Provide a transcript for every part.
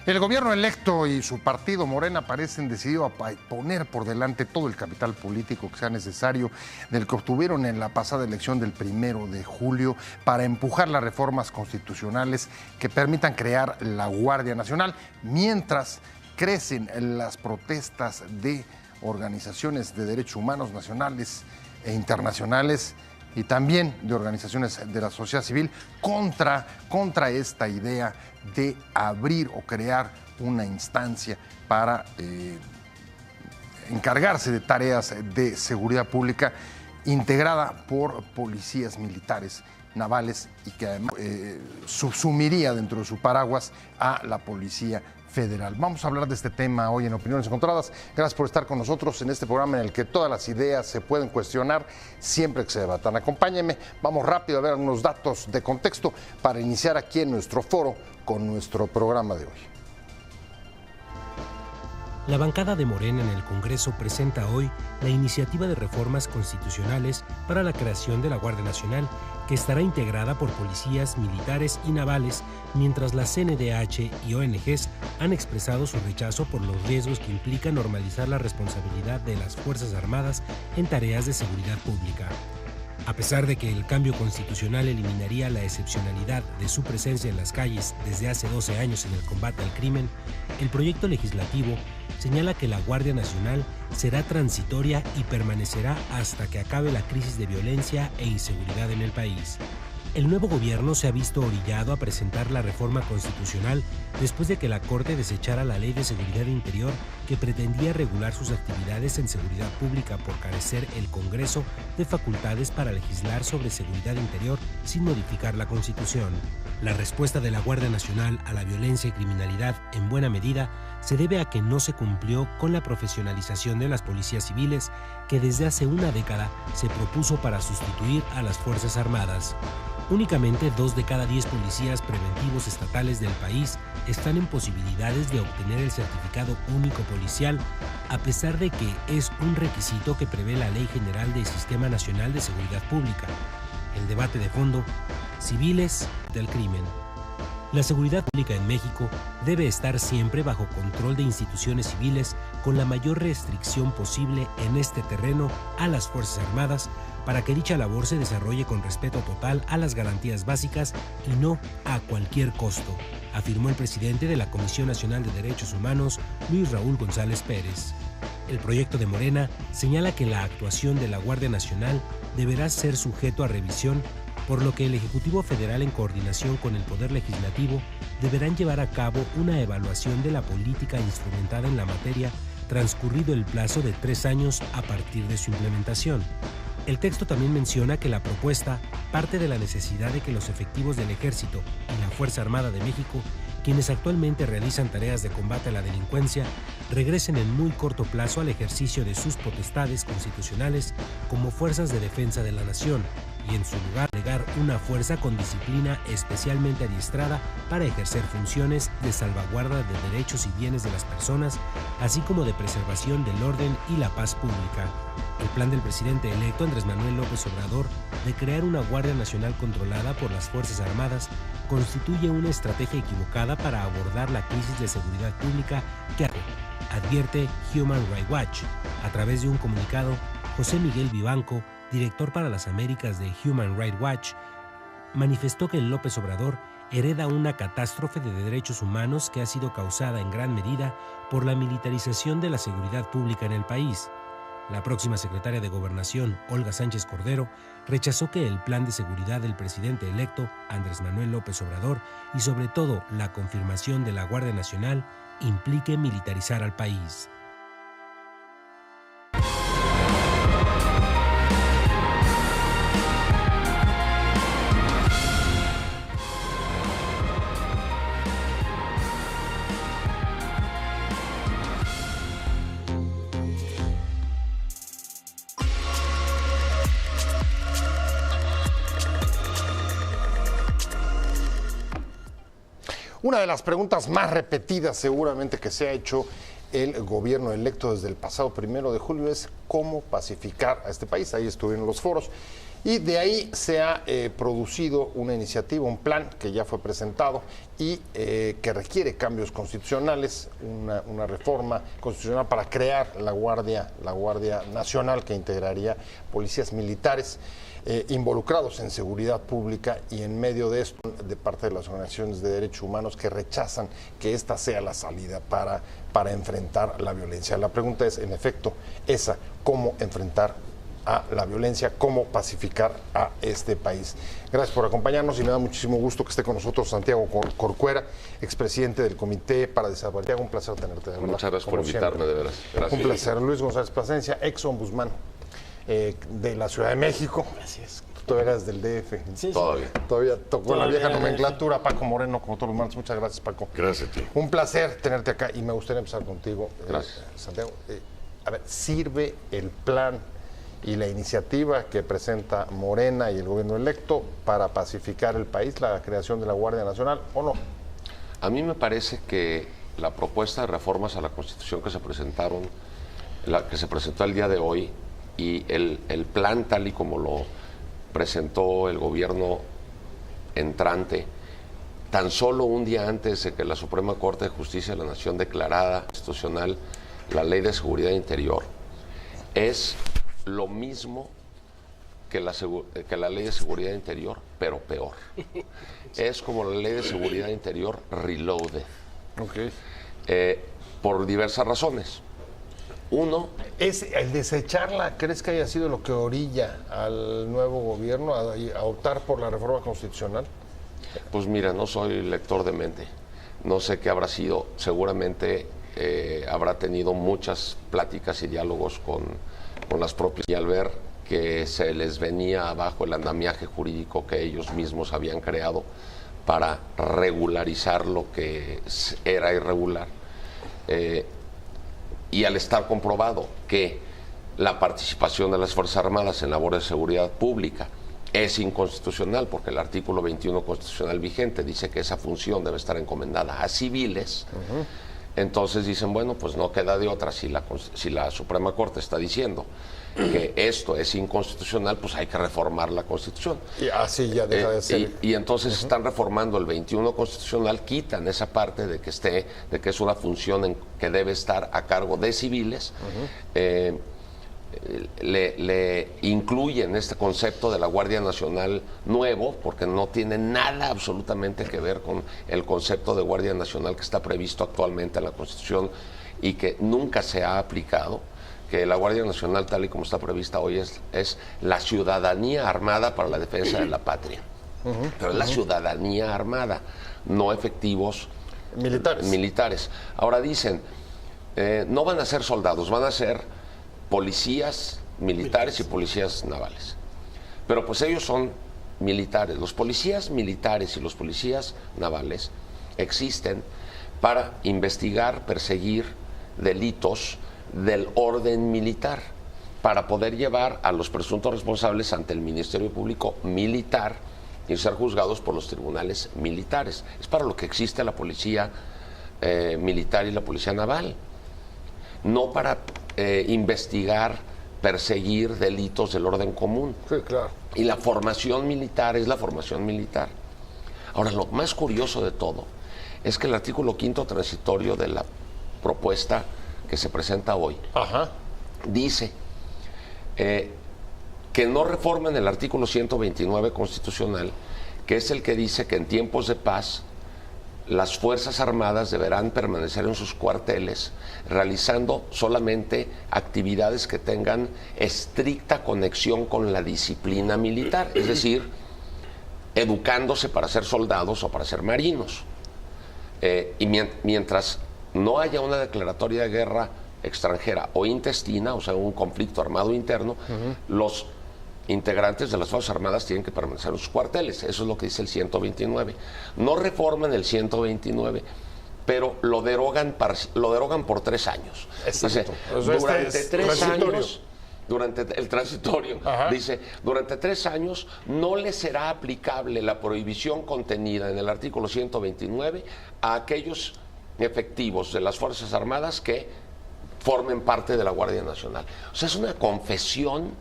El gobierno electo y su partido Morena parecen decididos a poner por delante todo el capital político que sea necesario del que obtuvieron en la pasada elección del 1 de julio para empujar las reformas constitucionales que permitan crear la Guardia Nacional, mientras crecen las protestas de organizaciones de derechos humanos nacionales e internacionales y también de organizaciones de la sociedad civil contra esta idea de abrir o crear una instancia para encargarse de tareas de seguridad pública integrada por policías militares, navales y que además subsumiría dentro de su paraguas a la Policía Federal. Vamos a hablar de este tema hoy en Opiniones Encontradas. Gracias por estar con nosotros en este programa en el que todas las ideas se pueden cuestionar siempre que se debatan. Acompáñenme, vamos rápido a ver algunos datos de contexto para iniciar aquí en nuestro foro con nuestro programa de hoy. La bancada de Morena en el Congreso presenta hoy la iniciativa de reformas constitucionales para la creación de la Guardia Nacional, que estará integrada por policías, militares y navales, mientras la CNDH y ONGs han expresado su rechazo por los riesgos que implica normalizar la responsabilidad de las Fuerzas Armadas en tareas de seguridad pública. A pesar de que el cambio constitucional eliminaría la excepcionalidad de su presencia en las calles desde hace 12 años en el combate al crimen, el proyecto legislativo señala que la Guardia Nacional será transitoria y permanecerá hasta que acabe la crisis de violencia e inseguridad en el país. El nuevo gobierno se ha visto orillado a presentar la reforma constitucional después de que la Corte desechara la Ley de Seguridad Interior que pretendía regular sus actividades en seguridad pública por carecer el Congreso de facultades para legislar sobre seguridad interior sin modificar la Constitución. La respuesta de la Guardia Nacional a la violencia y criminalidad, en buena medida, se debe a que no se cumplió con la profesionalización de las policías civiles que desde hace una década se propuso para sustituir a las Fuerzas Armadas. Únicamente 2 de cada 10 policías preventivos estatales del país están en posibilidades de obtener el certificado único policial, a pesar de que es un requisito que prevé la Ley General del Sistema Nacional de Seguridad Pública. El debate de fondo: civiles del crimen. La seguridad pública en México debe estar siempre bajo control de instituciones civiles con la mayor restricción posible en este terreno a las Fuerzas Armadas para que dicha labor se desarrolle con respeto total a las garantías básicas y no a cualquier costo, afirmó el presidente de la Comisión Nacional de Derechos Humanos, Luis Raúl González Pérez. El proyecto de Morena señala que la actuación de la Guardia Nacional deberá ser sujeto a revisión, por lo que el Ejecutivo Federal, en coordinación con el Poder Legislativo, deberán llevar a cabo una evaluación de la política instrumentada en la materia, transcurrido el plazo de 3 años a partir de su implementación. El texto también menciona que la propuesta parte de la necesidad de que los efectivos del Ejército y la Fuerza Armada de México, quienes actualmente realizan tareas de combate a la delincuencia, regresen en muy corto plazo al ejercicio de sus potestades constitucionales como fuerzas de defensa de la nación, y en su lugar agregar una fuerza con disciplina especialmente adiestrada para ejercer funciones de salvaguarda de derechos y bienes de las personas, así como de preservación del orden y la paz pública. El plan del presidente electo Andrés Manuel López Obrador de crear una Guardia Nacional controlada por las Fuerzas Armadas constituye una estrategia equivocada para abordar la crisis de seguridad pública que advierte Human Rights Watch. A través de un comunicado, José Miguel Vivanco, director para las Américas de Human Rights Watch, manifestó que López Obrador hereda una catástrofe de derechos humanos que ha sido causada en gran medida por la militarización de la seguridad pública en el país. La próxima secretaria de Gobernación, Olga Sánchez Cordero, rechazó que el plan de seguridad del presidente electo, Andrés Manuel López Obrador, y sobre todo la confirmación de la Guardia Nacional, implique militarizar al país. Una de las preguntas más repetidas seguramente que se ha hecho el gobierno electo desde el pasado 1 de julio es cómo pacificar a este país. Ahí estuvieron los foros. Y de ahí se ha producido una iniciativa, un plan que ya fue presentado y que requiere cambios constitucionales, una reforma constitucional para crear la Guardia Nacional, que integraría policías militares involucrados en seguridad pública, y en medio de esto, de parte de las organizaciones de derechos humanos que rechazan que esta sea la salida para enfrentar la violencia. La pregunta es, en efecto, esa: ¿cómo enfrentar a la violencia, cómo pacificar a este país? Gracias por acompañarnos y me da muchísimo gusto que esté con nosotros Santiago Corcuera, expresidente del Comité para Desarrollar. Santiago, un placer tenerte, de verdad. Muchas gracias por invitarme, de veras. Gracias. Un placer. Luis González Plasencia, ex ombudsman de la Ciudad de México. Gracias. Tú eras del DF. Sí, Todavía tocó la vieja nomenclatura. Paco Moreno, como todos los martes. Muchas gracias, Paco. Gracias a ti. Un placer tenerte acá y me gustaría empezar contigo, Gracias. Santiago. A ver, ¿sirve el plan y la iniciativa que presenta Morena y el gobierno electo para pacificar el país, la creación de la Guardia Nacional, o no? A mí me parece que la propuesta de reformas a la Constitución que se presentaron, la que se presentó el día de hoy, y el plan tal y como lo presentó el gobierno entrante, tan solo un día antes de que la Suprema Corte de Justicia de la Nación declarara constitucional la Ley de Seguridad Interior, es lo mismo que la Ley de Seguridad Interior, pero peor. Es como la Ley de Seguridad Interior reloaded. Okay. Por diversas razones. Uno, ¿Es el desecharla, crees que haya sido lo que orilla al nuevo gobierno a optar por la reforma constitucional? pues mira, no soy lector de mente. No sé qué habrá sido. Seguramente habrá tenido muchas pláticas y diálogos con las propias, y al ver que se les venía abajo el andamiaje jurídico que ellos mismos habían creado para regularizar lo que era irregular, y al estar comprobado que la participación de las Fuerzas Armadas en labores de seguridad pública es inconstitucional, porque el artículo 21 constitucional vigente dice que esa función debe estar encomendada a civiles. Entonces dicen, bueno, pues no queda de otra. Si la Suprema Corte está diciendo que esto es inconstitucional, pues hay que reformar la Constitución. Y así ya deja de ser. Y entonces están reformando el 21 constitucional, quitan esa parte de que es una función que debe estar a cargo de civiles. Le incluyen este concepto de la Guardia Nacional nuevo, porque no tiene nada absolutamente que ver con el concepto de Guardia Nacional que está previsto actualmente en la Constitución y que nunca se ha aplicado. Que la Guardia Nacional, tal y como está prevista hoy, es la ciudadanía armada para la defensa de la patria. Pero es la ciudadanía armada, no efectivos militares. Ahora dicen, no van a ser soldados, van a ser policías militares y policías navales. Pero pues ellos son militares. Los policías militares y los policías navales existen para investigar, perseguir delitos del orden militar, para poder llevar a los presuntos responsables ante el Ministerio Público Militar y ser juzgados por los tribunales militares. Es para lo que existe la policía militar y la policía naval, no para investigar, perseguir delitos del orden común. Sí, claro. Y la formación militar es la formación militar. Ahora, lo más curioso de todo es que el artículo 5º transitorio de la propuesta que se presenta hoy dice que no reforman el artículo 129 constitucional, que es el que dice que en tiempos de paz las Fuerzas Armadas deberán permanecer en sus cuarteles realizando solamente actividades que tengan estricta conexión con la disciplina militar, es decir, educándose para ser soldados o para ser marinos. Y mientras no haya una declaratoria de guerra extranjera o intestina, o sea, un conflicto armado interno, los integrantes de las Fuerzas Armadas tienen que permanecer en sus cuarteles. Eso es lo que dice el 129. No reforman el 129, pero lo derogan por 3 años. Exacto. Durante 3 años, durante el transitorio, dice, durante 3 años no le será aplicable la prohibición contenida en el artículo 129 a aquellos efectivos de las Fuerzas Armadas que formen parte de la Guardia Nacional. O sea, es una confesión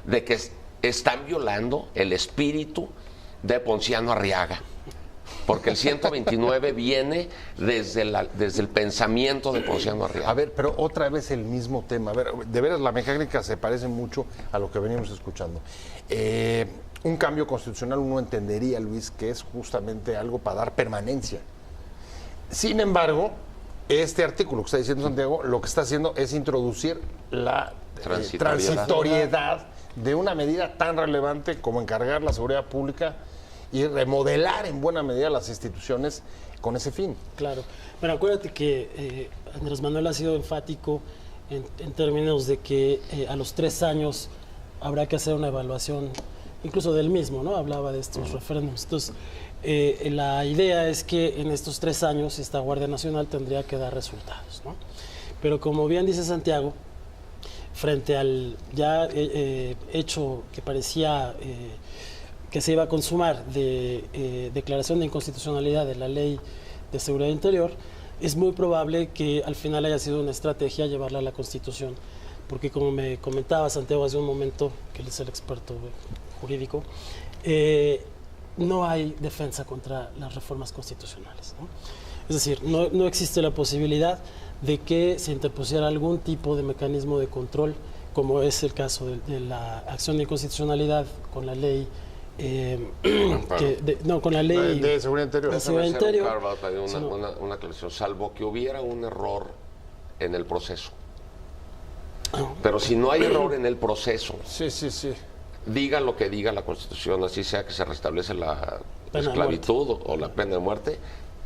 de que están violando el espíritu de Ponciano Arriaga. Porque el 129 viene desde el pensamiento de Ponciano Arriaga. A ver, pero otra vez el mismo tema. A ver, de veras la mecánica se parece mucho a lo que venimos escuchando. Un cambio constitucional uno entendería, Luis, que es justamente algo para dar permanencia. Sin embargo, este artículo que está diciendo Santiago, lo que está haciendo es introducir la transitoriedad de una medida tan relevante como encargar la seguridad pública y remodelar en buena medida las instituciones con ese fin. Claro. Bueno, acuérdate que Andrés Manuel ha sido enfático en términos de que a los 3 años habrá que hacer una evaluación, incluso del mismo, ¿no? Hablaba de estos referéndums. Entonces, la idea es que en estos 3 años esta Guardia Nacional tendría que dar resultados, ¿no? Pero como bien dice Santiago, frente al ya hecho que parecía que se iba a consumar de declaración de inconstitucionalidad de la Ley de Seguridad Interior, es muy probable que al final haya sido una estrategia llevarla a la Constitución, porque como me comentaba Santiago hace un momento, que él es el experto jurídico, no hay defensa contra las reformas constitucionales, ¿no? Es decir, no existe la posibilidad de que se interpusiera algún tipo de mecanismo de control, como es el caso de la acción de inconstitucionalidad con la ley con la ley de seguridad interior. Eso debe ser una aclaración, salvo que hubiera un error en el proceso. Pero si no hay error en el proceso, diga lo que diga la Constitución, así sea que se restablece la esclavitud o la pena de muerte,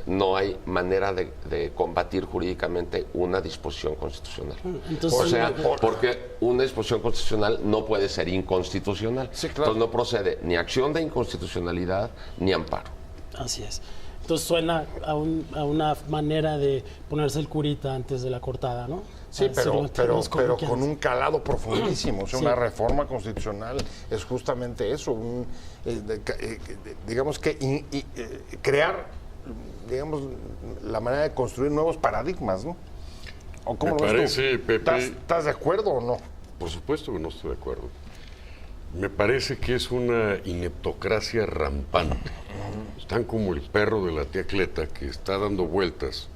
no hay manera de combatir jurídicamente una disposición constitucional. Entonces, o sea, porque una disposición constitucional no puede ser inconstitucional. Sí, claro. Entonces no procede ni acción de inconstitucionalidad ni amparo. Así es. Entonces suena a una manera de ponerse el curita antes de la cortada, ¿no? Sí, pero con un calado profundísimo. O sea, una reforma constitucional es justamente eso, digamos que crear, digamos, la manera de construir nuevos paradigmas, ¿no? ¿O cómo Me lo ves parece, tú? Pepe... ¿Estás de acuerdo o no? Por supuesto que no estoy de acuerdo. Me parece que es una ineptocracia rampante. Están como el perro de la tía Cleta que está dando vueltas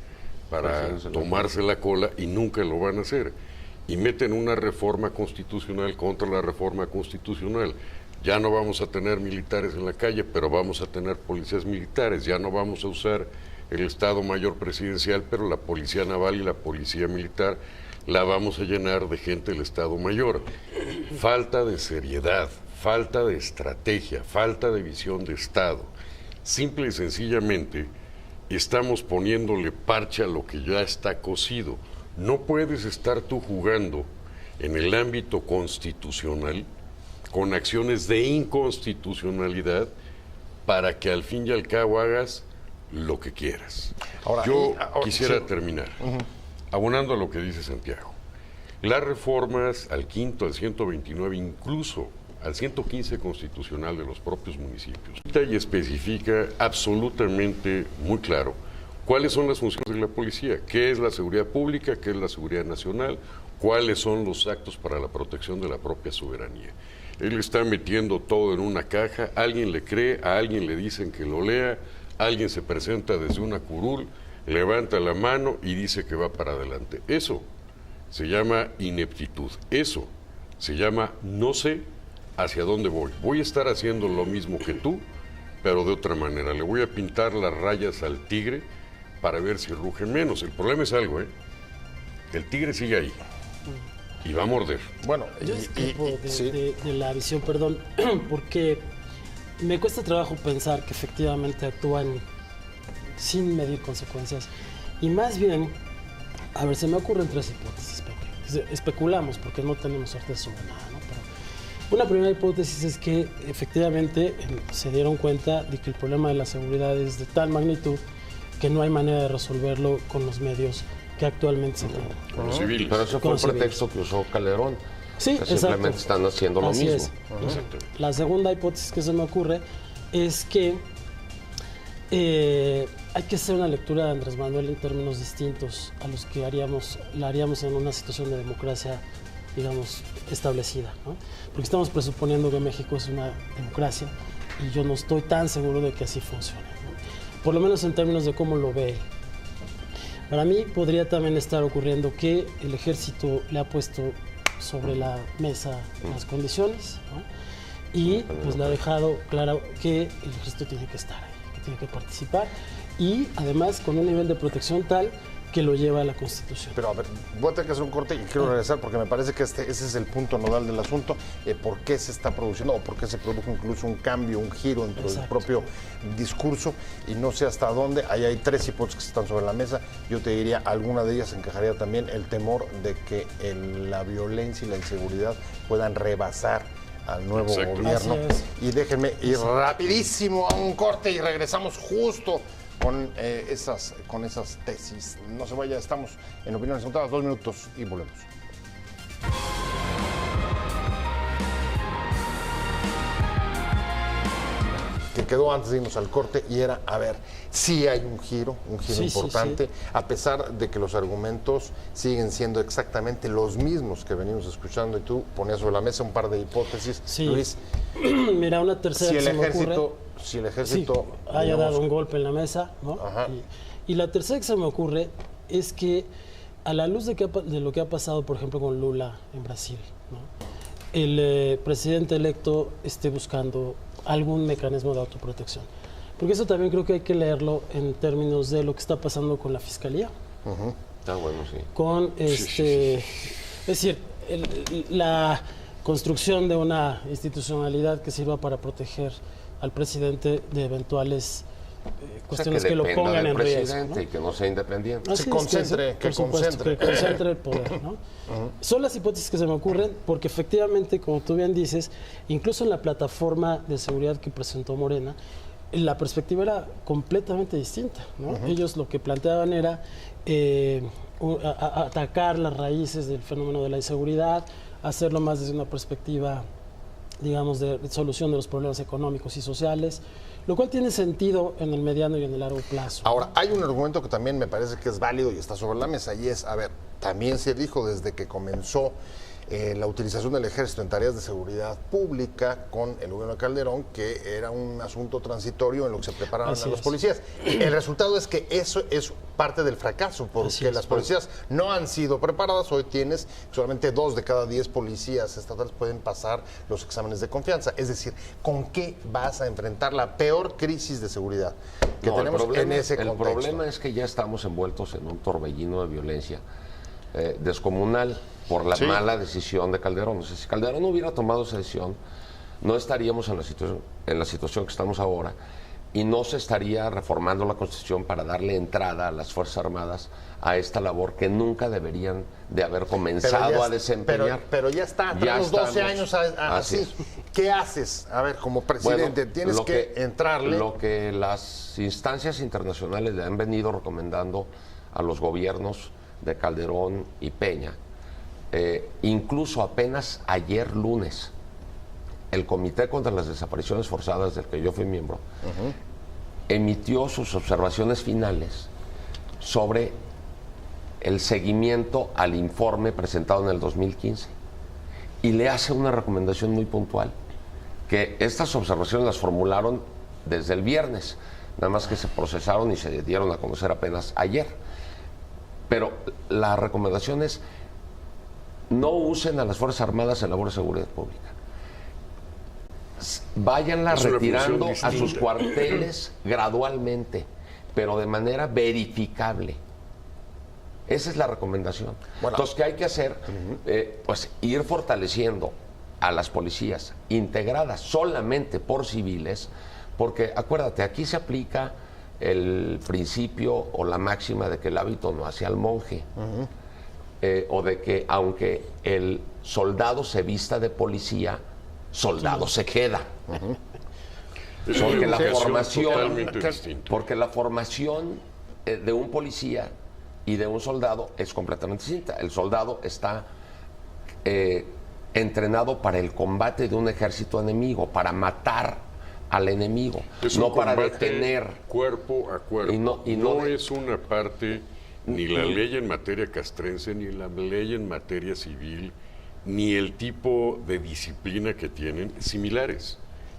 para tomarse la cola y nunca lo van a hacer. Y meten una reforma constitucional contra la reforma constitucional. Ya no vamos a tener militares en la calle, pero vamos a tener policías militares. Ya no vamos a usar el Estado Mayor Presidencial, pero la Policía Naval y la Policía Militar la vamos a llenar de gente del Estado Mayor. Falta de seriedad, falta de estrategia, falta de visión de Estado. Simple y sencillamente estamos poniéndole parche a lo que ya está cocido. No puedes estar tú jugando en el ámbito constitucional con acciones de inconstitucionalidad para que al fin y al cabo hagas lo que quieras. Yo quisiera terminar abonando a lo que dice Santiago. Las reformas al 5º, al 129, incluso al 115 constitucional de los propios municipios, y especifica absolutamente muy claro cuáles son las funciones de la policía, qué es la seguridad pública, qué es la seguridad nacional, cuáles son los actos para la protección de la propia soberanía. Él está metiendo todo en una caja, alguien le cree, a alguien le dicen que lo lea, alguien se presenta desde una curul, levanta la mano y dice que va para adelante. Eso se llama ineptitud, eso se llama no sé hacia dónde voy. Voy a estar haciendo lo mismo que tú, pero de otra manera. Le voy a pintar las rayas al tigre para ver si ruge menos. El problema es algo, el tigre sigue ahí y va a morder. Bueno, yo discrepo de la visión, perdón, porque me cuesta trabajo pensar que efectivamente actúan sin medir consecuencias. Y más bien, a ver, se me ocurren 3 hipótesis, Pepe. Especulamos porque no tenemos certeza sobre nada, ¿no? Pero una primera hipótesis es que efectivamente se dieron cuenta de que el problema de la seguridad es de tal magnitud que no hay manera de resolverlo con los medios que actualmente se tienen. Con los civiles. Pero ese fue el pretexto que usó Calderón. Sí, exacto. Simplemente están haciendo lo mismo. Es. La segunda hipótesis que se me ocurre es que hay que hacer una lectura de Andrés Manuel en términos distintos a los que la haríamos en una situación de democracia digamos, establecida, ¿no? Porque estamos presuponiendo que México es una democracia y yo no estoy tan seguro de que así funcione, ¿no? Por lo menos en términos de cómo lo ve. Para mí podría también estar ocurriendo que el ejército le ha puesto sobre la mesa las condiciones, ¿no? Y pues le ha dejado claro que el ejército tiene que estar ahí, que tiene que participar y además con un nivel de protección tal que lo lleva a la Constitución. Pero a ver, voy a tener que hacer un corte y quiero regresar porque me parece que ese es el punto nodal del asunto, por qué se está produciendo o por qué se produjo incluso un cambio, un giro dentro del propio discurso y no sé hasta dónde. Ahí hay 3 hipótesis que están sobre la mesa. Yo te diría, alguna de ellas encajaría también el temor de que la violencia y la inseguridad puedan rebasar al nuevo gobierno. Y déjenme ir rapidísimo a un corte y regresamos justo con esas tesis. No se vaya, estamos en Opiniones Contadas, 2 minutos y volvemos. Que quedó antes de irnos al corte y era, a ver, sí hay un giro importante, a pesar de que los argumentos siguen siendo exactamente los mismos que venimos escuchando y tú ponías sobre la mesa un par de hipótesis. Luis, mira, una tercera que se me ocurre. Si el ejército haya dado un golpe en la mesa, ¿no? Y la tercera que se me ocurre es que a la luz de lo que ha pasado, por ejemplo, con Lula en Brasil, ¿no? El presidente electo esté buscando algún mecanismo de autoprotección. Porque eso también creo que hay que leerlo en términos de lo que está pasando con la Fiscalía. Está bueno, sí. Con es decir, la construcción de una institucionalidad que sirva para proteger al presidente de eventuales cuestiones que lo pongan en riesgo, ¿no? Y que no sea independiente. Que concentre el poder, ¿no? Son las hipótesis que se me ocurren porque efectivamente, como tú bien dices, incluso en la plataforma de seguridad que presentó Morena, la perspectiva era completamente distinta, ¿no? Ellos lo que planteaban era atacar las raíces del fenómeno de la inseguridad, hacerlo más desde una perspectiva, digamos, de solución de los problemas económicos y sociales, lo cual tiene sentido en el mediano y en el largo plazo. Ahora, hay un argumento que también me parece que es válido y está sobre la mesa, y es, a ver, también se dijo desde que comenzó la utilización del ejército en tareas de seguridad pública con el gobierno de Calderón, que era un asunto transitorio en lo que se preparaban a los policías. El resultado es que eso es parte del fracaso, porque las policías no han sido preparadas. Hoy tienes solamente 2 de cada 10 policías estatales pueden pasar los exámenes de confianza. Es decir, ¿con qué vas a enfrentar la peor crisis de seguridad que tenemos en ese contexto? El problema es que ya estamos envueltos en un torbellino de violencia descomunal por la mala decisión de Calderón. O sea, si Calderón no hubiera tomado esa decisión, no estaríamos en la situación que estamos ahora y no se estaría reformando la Constitución para darle entrada a las Fuerzas Armadas a esta labor que nunca deberían de haber comenzado a desempeñar. Pero ya está, tenemos 12 años así. ¿Qué haces? A ver, como presidente, tienes que entrarle. Lo que las instancias internacionales le han venido recomendando a los gobiernos de Calderón y Peña, incluso apenas ayer lunes, el Comité contra las Desapariciones Forzadas, del que yo fui miembro, emitió sus observaciones finales sobre el seguimiento al informe presentado en el 2015 y le hace una recomendación muy puntual, que estas observaciones las formularon desde el viernes, nada más que se procesaron y se dieron a conocer apenas ayer. Pero la recomendación es: no usen a las Fuerzas Armadas en labor de seguridad pública. Váyanlas retirando a sus cuarteles gradualmente, pero de manera verificable. Esa es la recomendación. Bueno, entonces, ¿qué hay que hacer? Pues ir fortaleciendo a las policías integradas solamente por civiles, porque acuérdate, aquí se aplica el principio o la máxima de que el hábito no hace al monje, o de que aunque el soldado se vista de policía, soldado se queda. Porque la formación de un policía y de un soldado es completamente distinta. El soldado está entrenado para el combate de un ejército enemigo, para matar al enemigo, no para detener. Cuerpo a cuerpo. No es una parte, ni la ley en materia castrense, ni la ley en materia civil, ni el tipo de disciplina que tienen similares.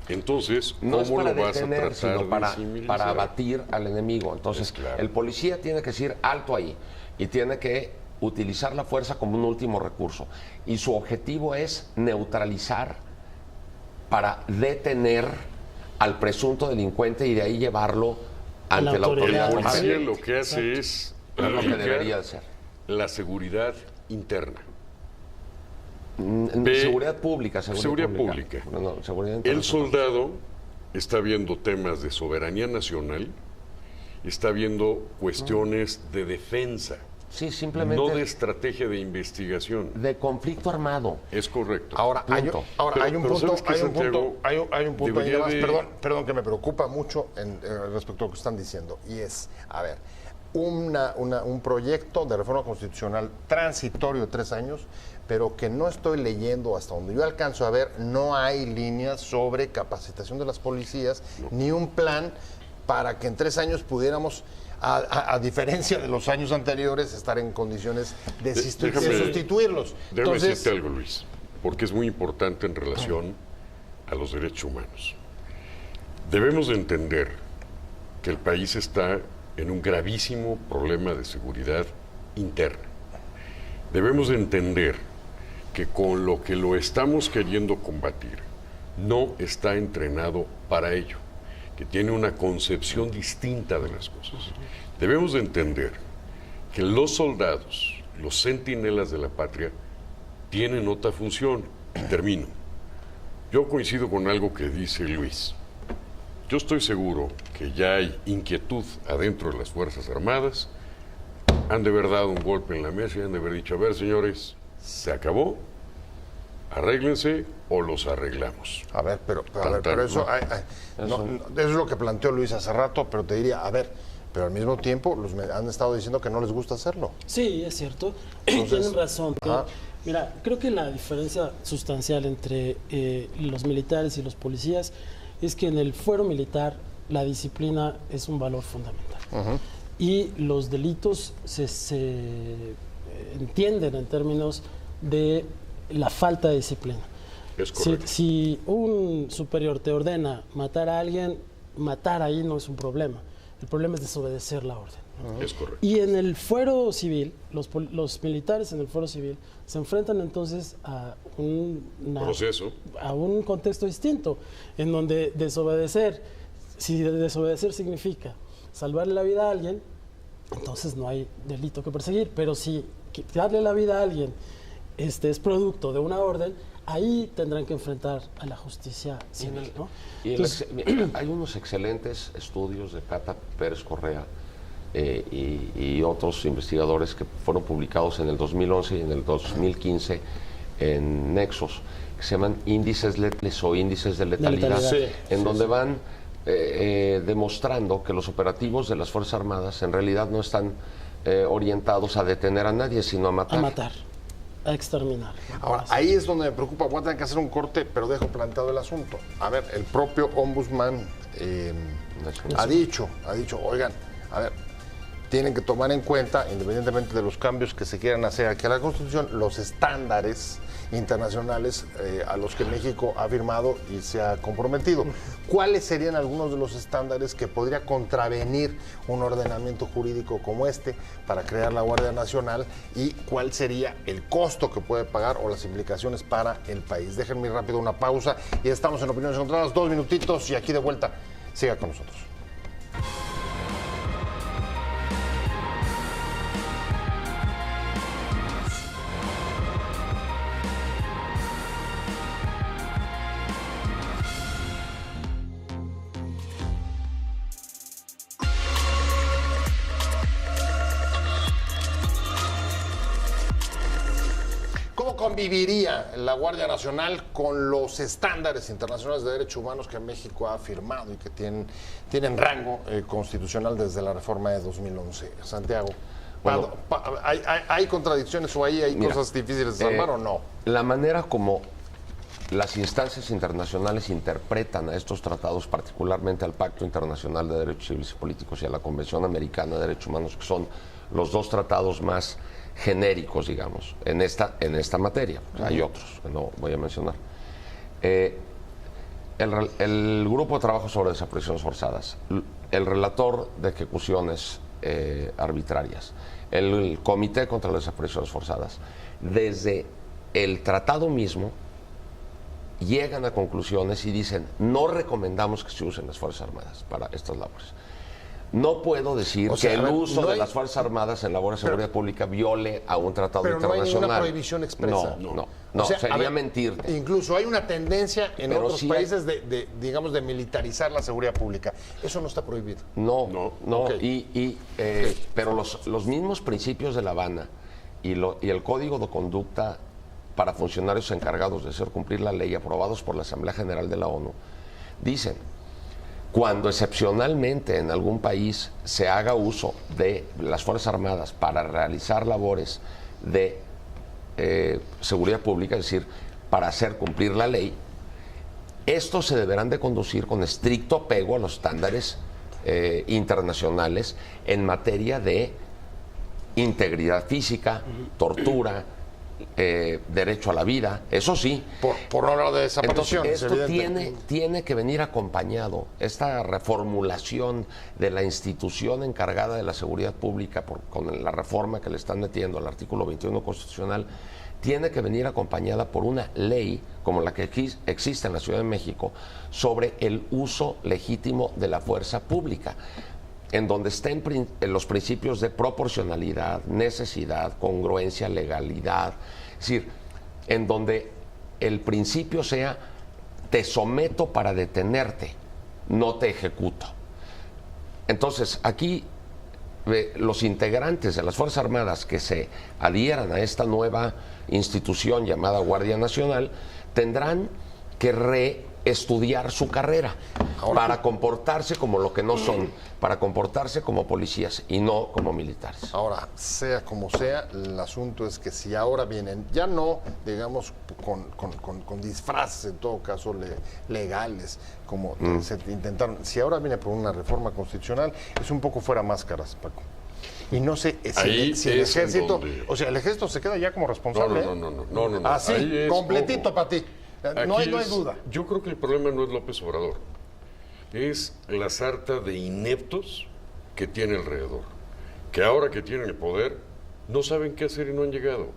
Entonces, no es ¿cómo para lo vas a detener, tratar sino de similarizar? para abatir al enemigo. Entonces, Claro. el policía tiene que decir alto ahí y tiene que utilizar la fuerza como un último recurso. Y su objetivo es neutralizar para detener al presunto delincuente y de ahí llevarlo ante la autoridad. El policía Sí, lo que hace es Es lo que debería aplicar de ser. la seguridad interna. Seguridad pública, Seguridad pública. No, seguridad El internacional. soldado está viendo temas de soberanía nacional, está viendo cuestiones de defensa, Sí, simplemente no de estrategia de investigación. de conflicto armado. Es correcto. Ahora, hay un Punto. punto, ¿sabes qué, hay un punto, Santiago? hay un punto ahí Debería nada más, de- perdón que me preocupa mucho respecto a lo que están diciendo, y es, a ver, un proyecto de reforma constitucional transitorio de 3 años, pero que no estoy leyendo hasta donde yo alcanzo a ver, no hay líneas sobre capacitación de las policías, ni un plan para que en 3 años pudiéramos, a diferencia de los años anteriores, estar en condiciones de déjame- sustituirlos. Déjame Entonces, decirte algo, Luis, porque es muy importante en relación a los derechos humanos. Debemos de entender que el país está en un gravísimo problema de seguridad interna. Debemos de entender que con lo que lo estamos queriendo combatir, no está entrenado para ello, que tiene una concepción distinta de las cosas. Debemos de entender que los soldados, los centinelas de la patria, tienen otra función. Y termino. Yo coincido con algo que dice Luis. Yo estoy seguro que ya hay inquietud adentro de las Fuerzas Armadas. Han de haber dado un golpe en la mesa y han de haber dicho, a ver, señores, se acabó, arréglense o los arreglamos. a ver, pero Tan, eso, Eso. eso es lo que planteó Luis hace rato, pero te diría, a ver, pero al mismo tiempo han estado diciendo que no les gusta hacerlo. Sí, es cierto. Entonces, Tienen razón. ajá. Mira, creo que la diferencia sustancial entre los militares y los policías es que en el fuero militar la disciplina es un valor fundamental. Y los delitos se entienden en términos de la falta de disciplina. Es correcto. Si un superior te ordena matar a alguien, matar ahí no es un problema. El problema es desobedecer la orden. Es correcto. Y en el fuero civil, los militares en el fuero civil se enfrentan entonces a Proceso. a un contexto distinto, en donde desobedecer, si desobedecer significa salvarle la vida a alguien, entonces no hay delito que perseguir. Pero si darle la vida a alguien es producto de una orden, ahí tendrán que enfrentar a la justicia civil, ¿no? Y Entonces, hay unos excelentes estudios de Cata Pérez Correa y otros investigadores que fueron publicados en el 2011 y en el 2015 en Nexos, que se llaman índices letales o índices de letalidad, letalidad. en donde van demostrando que los operativos de las Fuerzas Armadas en realidad no están orientados a detener a nadie, sino a matar. a matar, a exterminar. Ahora, ahí es donde me preocupa, voy a tener que hacer un corte, pero dejo planteado el asunto. A ver, el propio ombudsman ha dicho, oigan, a ver, tienen que tomar en cuenta, independientemente de los cambios que se quieran hacer aquí a la Constitución, los estándares internacionales a los que México ha firmado y se ha comprometido. ¿Cuáles serían algunos de los estándares que podría contravenir un ordenamiento jurídico como este para crear la Guardia Nacional y cuál sería el costo que puede pagar o las implicaciones para el país? Déjenme rápido una pausa y estamos en Opiniones Encontradas, 2 minutitos y aquí de vuelta. Siga con nosotros. ¿Cómo conviviría la Guardia Nacional con los estándares internacionales de derechos humanos que México ha firmado y que tienen rango constitucional desde la reforma de 2011? Santiago, Bueno, ¿hay contradicciones o hay mira, cosas difíciles de salvar o no? La manera como las instancias internacionales interpretan a estos tratados, particularmente al Pacto Internacional de Derechos Civiles y Políticos y a la Convención Americana de Derechos Humanos, que son los dos tratados más genéricos, digamos, en esta materia. Hay otros que no voy a mencionar. El Grupo de Trabajo sobre Desapariciones Forzadas, el Relator de Ejecuciones Arbitrarias, el Comité contra las Desapariciones Forzadas, desde el tratado mismo llegan a conclusiones y dicen: no recomendamos que se usen las Fuerzas Armadas para estas labores. No puedo decir que el uso de las Fuerzas Armadas en labores de seguridad pública viole a un tratado internacional. Pero no hay ninguna prohibición expresa. No, O sea, sería mentirte. Incluso hay una tendencia en Pero otros sí países digamos, de militarizar la seguridad pública. Eso no está prohibido. No. Okay. Pero los mismos principios de La Habana y el Código de Conducta para funcionarios encargados de hacer cumplir la ley, aprobados por la Asamblea General de la ONU, dicen: cuando excepcionalmente en algún país se haga uso de las Fuerzas Armadas para realizar labores de seguridad pública, es decir, para hacer cumplir la ley, estos se deberán de conducir con estricto apego a los estándares internacionales en materia de integridad física, tortura, derecho a la vida, eso sí. Por no hablar de desapariciones. Entonces, esto tiene que venir acompañado, esta reformulación de la institución encargada de la seguridad pública con la reforma que le están metiendo al artículo 21 constitucional, tiene que venir acompañada por una ley como la que existe en la Ciudad de México sobre el uso legítimo de la fuerza pública, en donde estén los principios de proporcionalidad, necesidad, congruencia, legalidad. Es decir, en donde el principio sea: te someto para detenerte, no te ejecuto. Entonces, aquí los integrantes de las Fuerzas Armadas que se adhieran a esta nueva institución llamada Guardia Nacional tendrán que reestudiar su carrera para comportarse como lo que no son, para comportarse como policías y no como militares. Ahora, sea como sea, el asunto es que si ahora vienen, ya no, digamos, con disfraces en todo caso legales, como se intentaron, si ahora viene por una reforma constitucional, es un poco fuera máscaras, Paco. Y no sé si el ejército, o sea, el ejército se queda ya como responsable. No. Así, completito para ti. No hay duda. Yo creo que el problema no es López Obrador, es la sarta de ineptos que tiene alrededor, que ahora que tienen el poder no saben qué hacer y no han llegado.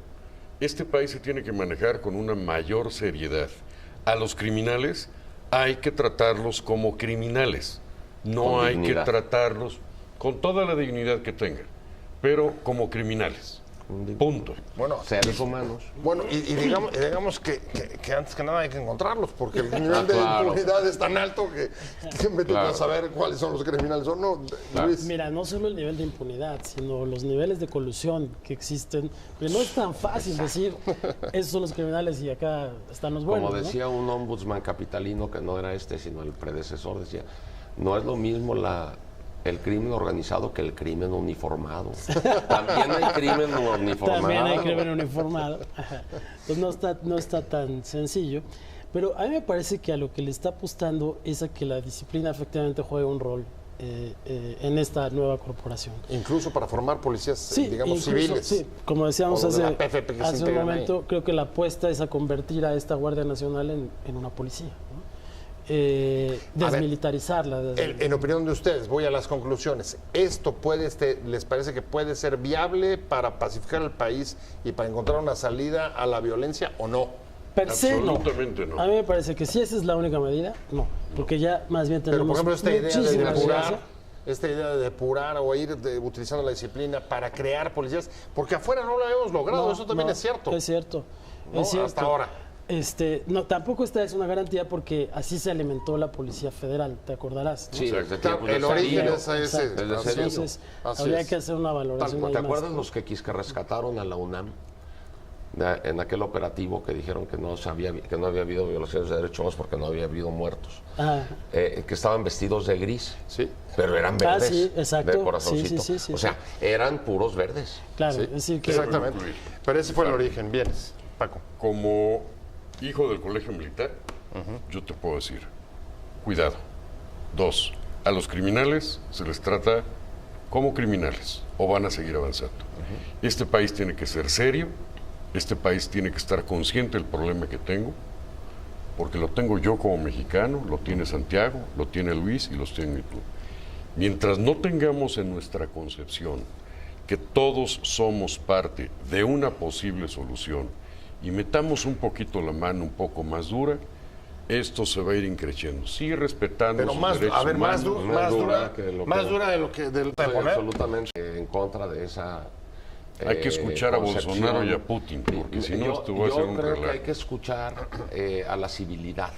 Este país se tiene que manejar con una mayor seriedad. A los criminales hay que tratarlos como criminales, no hay que tratarlos con toda la dignidad que tengan, pero como criminales. Punto. Bueno, seres humanos. Bueno, y digamos que antes que nada hay que encontrarlos, porque el nivel de impunidad es tan alto que vete a saber cuáles son los criminales o no. Luis. Mira, no solo el nivel de impunidad, sino los niveles de colusión que existen. Pero no es tan fácil decir, esos son los criminales y acá están los buenos. Como decía un ombudsman capitalino, que no era sino el predecesor, decía: no es lo mismo el crimen organizado que el crimen uniformado. También hay crimen uniformado. También hay crimen uniformado. Pues no está tan sencillo. Pero a mí me parece que a lo que le está apostando es a que la disciplina efectivamente juegue un rol en esta nueva corporación. Incluso para formar policías, digamos, civiles. Sí, como decíamos hace un momento, ahí. creo que la apuesta es a convertir a esta Guardia Nacional en una policía, ¿no? Desmilitarizarla. En opinión de ustedes, voy a las conclusiones. ¿Esto les parece que puede ser viable para pacificar el país y para encontrar una salida a la violencia o no? Per se, absolutamente no. A mí me parece que si esa es la única medida, no. Porque ya más bien tenemos. Pero, por ejemplo, esta idea de depurar o ir utilizando la disciplina para crear policías, porque afuera no lo hemos logrado, eso también es cierto. Es cierto. ¿No? Es cierto. Hasta ahora. No, tampoco esta es una garantía porque así se alimentó la Policía Federal, te acordarás, ¿no? Sí, el origen es ese. Entonces, habría que hacer una valoración. ¿Te acuerdas los que rescataron a la UNAM en aquel operativo que dijeron que no había habido violaciones de derechos humanos porque no había habido muertos? Que estaban vestidos de gris, sí, pero eran verdes, sí, exacto. de corazoncito. Sí, o sea, eran puros verdes. Claro, sí, es decir que... Exactamente. Pero ese fue el origen. Vienes, Paco. Como hijo del colegio militar, yo te puedo decir, cuidado. 2, a los criminales se les trata como criminales o van a seguir avanzando. Este país tiene que ser serio, este país tiene que estar consciente del problema que tengo, porque lo tengo yo como mexicano, lo tiene Santiago, lo tiene Luis y los tiene tú. Mientras no tengamos en nuestra concepción que todos somos parte de una posible solución y metamos un poquito la mano un poco más dura, esto se va a ir increciendo. Sí, respetando Pero sus más, derechos a ver, más humanos. dura que lo más que- dura de lo que del Estoy absolutamente en contra de esa. Hay que escuchar a concepción. Bolsonaro y a Putin, porque si no, esto va a ser un Yo creo que relajo. hay que escuchar a la civilidad.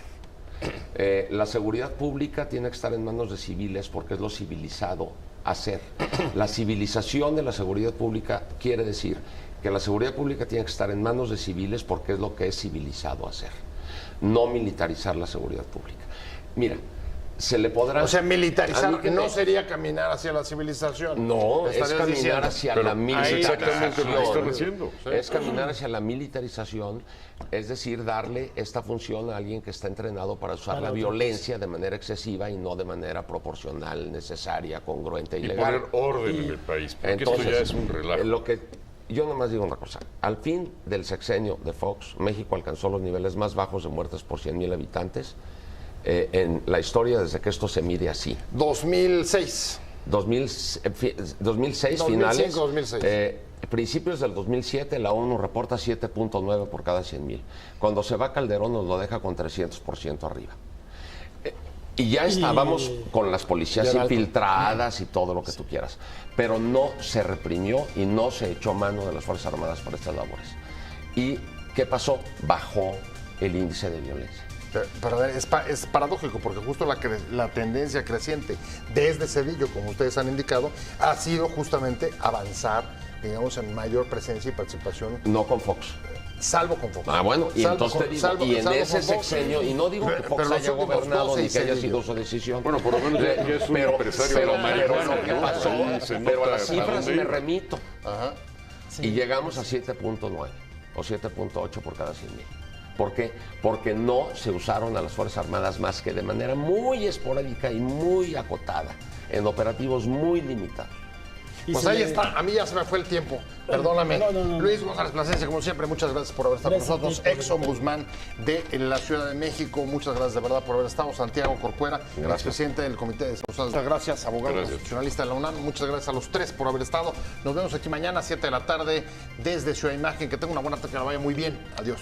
La seguridad pública tiene que estar en manos de civiles porque es lo civilizado hacer. La civilización de la seguridad pública quiere decir que la seguridad pública tiene que estar en manos de civiles porque es lo que es civilizado hacer. No militarizar la seguridad pública. Mira, se le podrá... O sea, militarizar A mí que no me- sería caminar hacia la civilización. No, es Estarías caminar diciendo. hacia Pero la es exactamente lo que están militarización. haciendo. Es caminar hacia la militarización, es decir, darle esta función a alguien que está entrenado para usar la violencia de manera excesiva y no de manera proporcional, necesaria, congruente y Y legal. poner orden en el país, porque Entonces, esto ya es un relajo. Yo nomás digo una cosa. Al fin del sexenio de Fox, México alcanzó los niveles más bajos de muertes por 100,000 habitantes en la historia desde que esto se mide así. 2006. 2006 2005, finales. 2006. Principios del 2007, la ONU reporta 7.9 por cada 100,000. Cuando se va Calderón nos lo deja con 300% arriba. Y ya estábamos con las policías Ya era alto. infiltradas y todo lo que tú quieras. Pero no se reprimió y no se echó mano de las Fuerzas Armadas para estas labores. ¿Y qué pasó? Bajó el índice de violencia. Pero a ver, es paradójico porque justo la tendencia creciente desde Cedillo, como ustedes han indicado, ha sido justamente avanzar, digamos, en mayor presencia y participación, No con Fox. salvo con Fox. Ah, bueno, y Salvo entonces con- te digo, salvo- y en salvo ese con Fox. sexenio, y no digo que Pero Fox los haya últimos gobernado 12 ni y que haya Cedillo. sido su decisión. Bueno, por lo menos ya es un empresario de la marihuana, ¿qué ¿no? pasó? Ahí se Pero a nota las para cifras dónde me iba. remito. Ajá. Y llegamos a 7.9 o 7.8 por cada 100,000. ¿Por qué? Porque no se usaron a las Fuerzas Armadas más que de manera muy esporádica y muy acotada, en operativos muy limitados. Y Pues se ahí le- está, a mí ya se me fue el tiempo, perdóname. No. Luis González Plasencia, como siempre, muchas gracias por haber estado Gracias con a ti nosotros. por Ex-ombudsman de la Ciudad de México, muchas gracias de verdad por haber estado. Santiago Corcuera, expresidente del Comité de Defensa. Muchas gracias, abogado Gracias. constitucionalista de la UNAM. Muchas gracias a los tres por haber estado. Nos vemos aquí mañana a 7 de la tarde desde Ciudad Imagen. Que tenga una buena tarde, que la vaya muy bien. Adiós.